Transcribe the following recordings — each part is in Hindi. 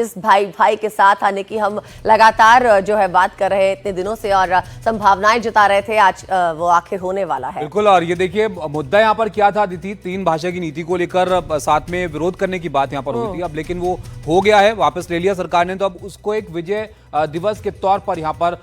इस भाई भाई के साथ आने की हम लगातार जो है बात कर रहे हैं इतने दिनों से और संभावनाएं जता रहे थे, आज वो आखिर होने वाला है। बिल्कुल। और ये देखिए मुद्दा यहाँ पर क्या था अदिति, 3 भाषा की नीति को लेकर साथ में विरोध करने की बात यहाँ पर हुई थी। अब लेकिन वो हो गया है, वापस ले लिया सरकार ने, तो अब उसको एक विजय दिवस के तौर पर यहाँ पर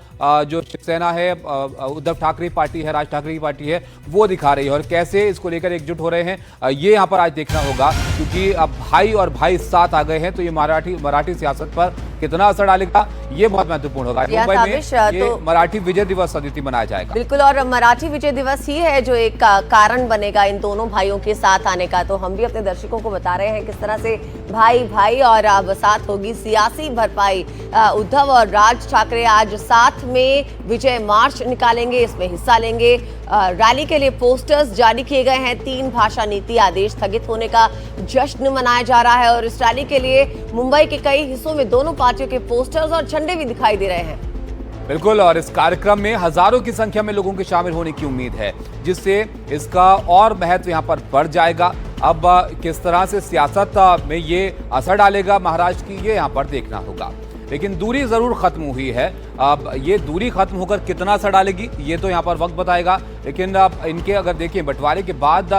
जो शिवसेना है, उद्धव ठाकरे पार्टी है, राज ठाकरे की पार्टी है, वो दिखा रही है। और कैसे इसको लेकर एकजुट हो रहे हैं ये यहाँ पर आज देखना होगा, क्योंकि अब भाई और भाई साथ आ गए हैं, तो ये मराठी सियासत पर कितना असर डालेगा ये बहुत महत्वपूर्ण होगा। मुंबई में ये मराठी विजय दिवस अदिति मनाया जाएगा। बिल्कुल, और मराठी विजय दिवस ही है जो एक कारण बनेगा इन दोनों भाइयों के साथ आने का। तो हम भी अपने दर्शकों को बता रहे हैं किस तरह से भाई भाई और अब साथ होगी सियासी भरपाई। उद्धव और राज ठाकरे आज साथ में विजय मार्च निकालेंगे, इसमें हिस्सा लेंगे। रैली के लिए पोस्टर्स जारी किए गए हैं। 3 भाषा नीति आदेश स्थगित होने का जश्न मनाया जा रहा है और इस रैली के लिए मुंबई के कई हिस्सों में दोनों पार्टियों के पोस्टर्स और झंडे भी दिखाई दे रहे हैं। बिल्कुल, और इस कार्यक्रम में हजारों की संख्या में लोगों के शामिल होने की उम्मीद है, जिससे इसका और महत्व यहाँ पर बढ़ जाएगा। अब किस तरह से सियासत में ये असर डालेगा महाराष्ट्र की, ये यहाँ पर देखना होगा। लेकिन दूरी जरूर खत्म हुई है। अब ये दूरी खत्म होकर कितना असर डालेगी ये तो यहाँ पर वक्त बताएगा। लेकिन अब इनके अगर देखिए बंटवारे के बाद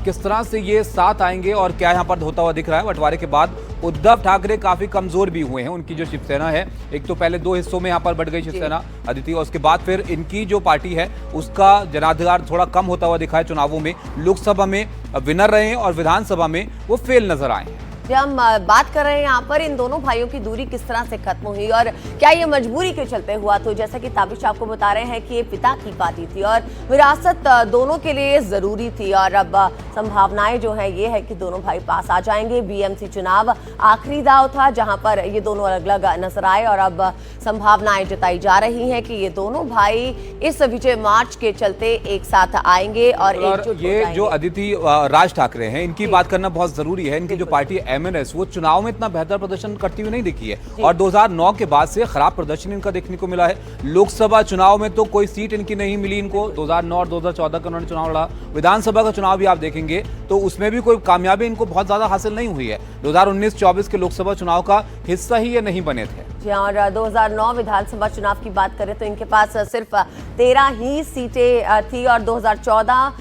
किस तरह से ये साथ आएंगे और क्या यहाँ पर होता हुआ दिख रहा है। बंटवारे के बाद उद्धव ठाकरे काफी कमजोर भी हुए हैं। उनकी जो शिवसेना है, एक तो पहले 2 हिस्सों में यहाँ पर बढ़ गई शिवसेना अदिति, और उसके बाद फिर इनकी जो पार्टी है उसका जनाधिकार थोड़ा कम होता हुआ दिखा है। चुनावों में लोकसभा में विनर रहे हैं और विधानसभा में वो फेल नजर आए हैं। जब हम बात कर रहे हैं यहाँ पर इन दोनों भाइयों की दूरी किस तरह से खत्म हुई और क्या ये मजबूरी के चलते हुआ, तो जैसा कि ताबिश आपको बता रहे हैं कि ये पिता की पार्टी थी और विरासत दोनों के लिए जरूरी थी। और अब संभावनाएं जो है ये है कि दोनों भाई पास आ जाएंगे। बीएमसी चुनाव आखिरी दांव था जहां पर ये दोनों अलग अलग नजर आए और अब संभावनाएं जताई जा रही हैं कि ये दोनों भाई इस विजय मार्च के चलते एक साथ आएंगे और एकजुट हो जाएंगे। जो अदिति राज ठाकरे हैं, इनकी बात करना बहुत जरूरी है। इनकी जो पार्टी एमएनएस, वो चुनाव में इतना बेहतर प्रदर्शन करती हुई नहीं दिखी है और 2009 के बाद से खराब प्रदर्शन इनका देखने को मिला है। लोकसभा चुनाव में तो कोई सीट इनकी नहीं मिली इनको। 2009 और 2014 का उन्होंने चुनाव लड़ा। विधानसभा का चुनाव भी आप देखेंगे तो उसमें भी कोई कामयाबी इनको बहुत ज्यादा हासिल नहीं हुई है। 2019-24 के लोकसभा चुनाव का हिस्सा ही ये नहीं बने थे। जी हाँ, और 2009 विधानसभा चुनाव की बात करें तो इनके पास सिर्फ 13 ही सीटें थी और 2014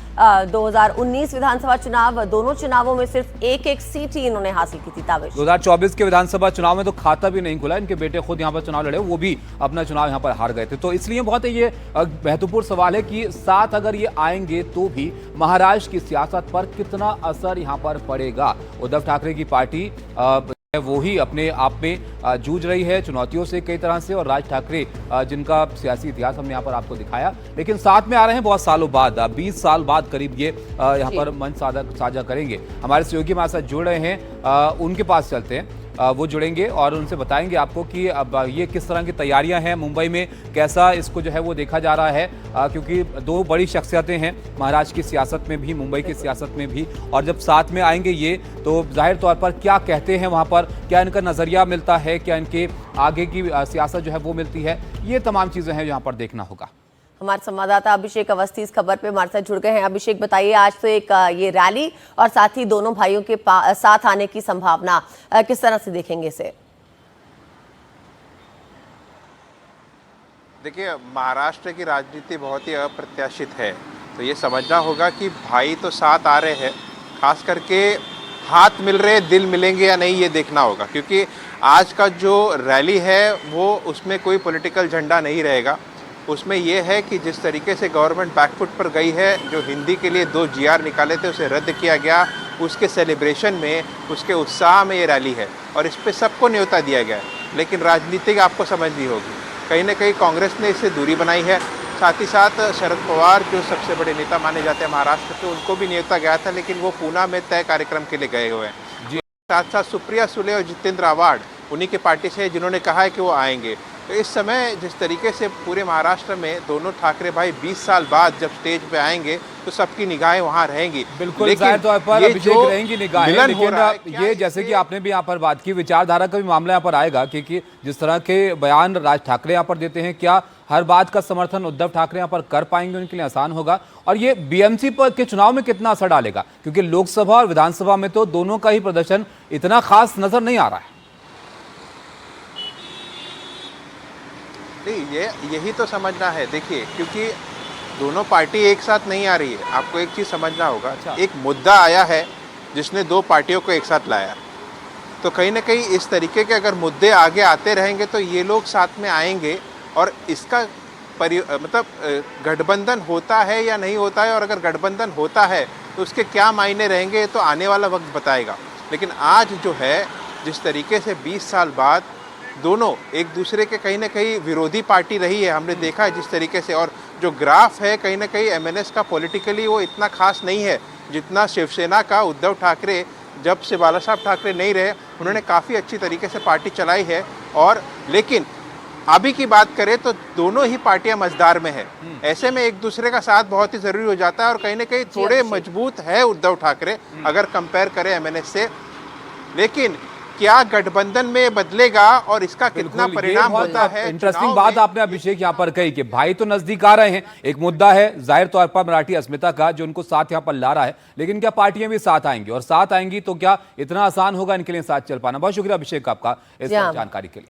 2019 विधानसभा चुनाव, दोनों चुनावों में सिर्फ एक सीट ही इन्होंने हासिल की थी। ताबिश 2024 के विधानसभा चुनाव में तो खाता भी नहीं खुला। इनके बेटे खुद यहाँ पर चुनाव लड़े, वो भी अपना चुनाव यहाँ पर हार गए थे। तो इसलिए बहुत ये महत्वपूर्ण सवाल है कि साथ अगर ये आएंगे तो भी महाराष्ट्र की सियासत पर कितना असर यहाँ पर पड़ेगा। उद्धव ठाकरे की पार्टी वो ही अपने आप में जूझ रही है चुनौतियों से कई तरह से, और राज ठाकरे जिनका सियासी इतिहास हमने यहाँ पर आपको दिखाया, लेकिन साथ में आ रहे हैं बहुत सालों बाद। 20 साल बाद करीब ये यहाँ पर मंच साझा करेंगे। हमारे सहयोगी हमारे साथ जुड़ रहे हैं, उनके पास चलते हैं, वो जुड़ेंगे और उनसे बताएंगे आपको कि अब ये किस तरह की तैयारियां हैं मुंबई में, कैसा इसको जो है वो देखा जा रहा है, क्योंकि 2 बड़ी शख्सियतें हैं महाराष्ट्र की सियासत में भी, मुंबई की सियासत में भी। और जब साथ में आएंगे ये तो जाहिर तौर पर क्या कहते हैं वहाँ पर, क्या इनका नज़रिया मिलता है, क्या इनके आगे की सियासत जो है वो मिलती है, ये तमाम चीज़ें हैं यहाँ पर देखना होगा। हमारे संवाददाता अभिषेक अवस्थी इस खबर पे हमारे साथ जुड़ गए हैं। अभिषेक, बताइए, आज तो एक ये रैली और साथ ही दोनों भाइयों के साथ आने की संभावना किस तरह से देखेंगे इसे? देखिए, महाराष्ट्र की राजनीति बहुत ही अप्रत्याशित है, तो ये समझना होगा कि भाई तो साथ आ रहे हैं, खास करके हाथ मिल रहे, दिल मिलेंगे या नहीं ये देखना होगा। क्योंकि आज का जो रैली है वो उसमें कोई पॉलिटिकल झंडा नहीं रहेगा। उसमें यह है कि जिस तरीके से गवर्नमेंट बैकफुट पर गई है, जो हिंदी के लिए 2 GR निकाले थे उसे रद्द किया गया, उसके सेलिब्रेशन में, उसके उत्साह में ये रैली है और इस पे सबको न्योता दिया गया है। लेकिन राजनीतिक आपको समझनी होगी, कहीं ना कहीं कांग्रेस ने इससे दूरी बनाई है। साथ ही साथ शरद पवार जो सबसे बड़े नेता माने जाते हैं महाराष्ट्र के, उनको भी न्योता गया था, लेकिन वो पूना में तय कार्यक्रम के लिए गए हुए हैं। साथ साथ सुप्रिया सुले और जितेंद्र आव्हाड उन्हीं के पार्टी से, जिन्होंने कहा है कि वो आएंगे। तो इस समय जिस तरीके से पूरे महाराष्ट्र में दोनों ठाकरे भाई 20 साल बाद जब स्टेज पे आएंगे तो सबकी निगाहें वहां रहेंगी। बिल्कुल, लेकिन तौर पर अभिषेक रहेंगी निगाहें, लेकिन ये जैसे कि आपने भी यहाँ पर बात की, विचारधारा का भी मामला यहाँ पर आएगा कि जिस तरह के बयान राज ठाकरे यहाँ पर देते हैं, क्या हर बात का समर्थन उद्धव ठाकरे यहाँ पर कर पाएंगे, उनके लिए आसान होगा? और ये बीएमसी पर के चुनाव में कितना असर डालेगा, क्योंकि लोकसभा और विधानसभा में तो दोनों का ही प्रदर्शन इतना खास नजर नहीं आ रहा है। नहीं, ये यही तो समझना है। देखिए, क्योंकि दोनों पार्टी एक साथ नहीं आ रही है। आपको एक चीज़ समझना होगा। अच्छा। एक मुद्दा आया है जिसने दो पार्टियों को एक साथ लाया, तो कहीं ना कहीं इस तरीके के अगर मुद्दे आगे आते रहेंगे तो ये लोग साथ में आएंगे, और इसका मतलब गठबंधन होता है या नहीं होता है, और अगर गठबंधन होता है तो उसके क्या मायने रहेंगे तो आने वाला वक्त बताएगा। लेकिन आज जो है, जिस तरीके से 20 साल बाद दोनों एक दूसरे के कहीं ना कहीं विरोधी पार्टी रही है, हमने देखा है जिस तरीके से, और जो ग्राफ है कहीं ना कहीं एमएनएस का पॉलिटिकली वो इतना खास नहीं है जितना शिवसेना का। उद्धव ठाकरे जब से बाला साहब ठाकरे नहीं रहे, उन्होंने काफ़ी अच्छी तरीके से पार्टी चलाई है। और लेकिन अभी की बात करें तो दोनों ही पार्टियां मझदार में है। ऐसे में एक दूसरे का साथ बहुत ही ज़रूरी हो जाता है, और कहीं ना कहीं थोड़े मजबूत है उद्धव ठाकरे अगर कंपेयर करें एमएनएस से। लेकिन क्या गठबंधन में बदलेगा और इसका कितना परिणाम होता है? इंटरेस्टिंग बात आपने अभिषेक यहाँ पर कही कि भाई तो नजदीक आ रहे हैं। एक मुद्दा है जाहिर तौर पर मराठी अस्मिता का जो उनको साथ यहाँ पर ला रहा है, लेकिन क्या पार्टियां भी साथ आएंगी, और साथ आएंगी तो क्या इतना आसान होगा इनके लिए साथ चल पाना? बहुत शुक्रिया अभिषेक आपका इस जानकारी के लिए।